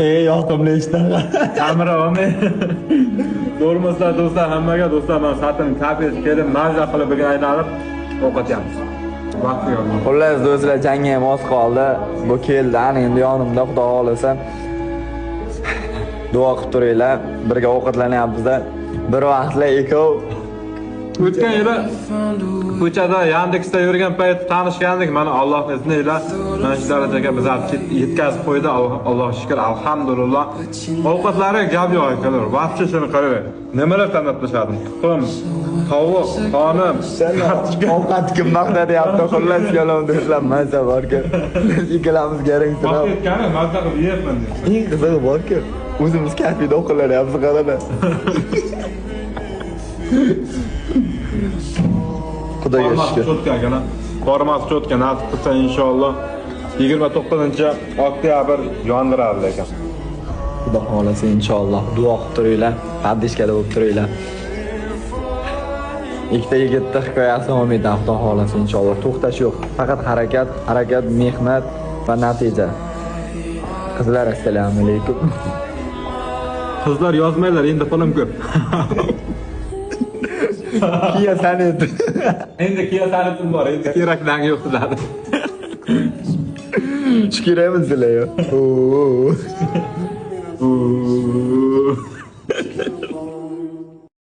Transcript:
Ey yoqimli ishtaha. Kamera olmay. Bo'lmasa do'stlar, hammaga do'stlar, men satim kafes kelib, mazza qilib birga aylanib ovqatyapmiz. Vaqt yo'q. Xullas do'stlar, jangga ham oz qoldi. Bu keldi, ana endi yonimda Xudo xolasa. Duo qilib turinglar. Birga ovqatlanyapmiz-da. Bir vaqtlar ikov. O'tgan yili ko'chada Yandexda yurgan payt tanishgandik. Mana Alloh izniyle mana shu darajaga bizlarni yetkazib qo'ydi. Allohga shukr, alhamdulillah. Ovqatlari gap yo'q akalar. Vaqtcha shuni qarang. Nimalar tanlatlashadi? Tuxum, tovuq, xonim, Ovqat kim maqtayapti? Xullas kalom do'stlar, mazza bor-ku. Ikkalamiz garingtirib. vaqt yetgani mazza qilib yeyapman deb. Eng qizig'i bor-ku. O'zimiz kafeda o'qilanyapmiz qarada. Xudoga shukr. Cho'tka kana. Format cho'tka nasib qilsa inshaalloh 29-oktyabr yondiradi ekan. Xudo xolasa inshaalloh duo qilib turinglar, qaddishkada bo'lib turinglar. Ikkita yigitni hikoyasi davom etadi Xudo xolasa inshaalloh. To'xtash yo'q. Faqat harakat, mehnat va natija. Qizlar, assalomu alaykum. Qizlar yozmaylar, endi pulim ko'p. Kiya sanit. Endi Kia sanitim bor, endi kerakdan yo'q dedi. Shukr emas sizlar yo.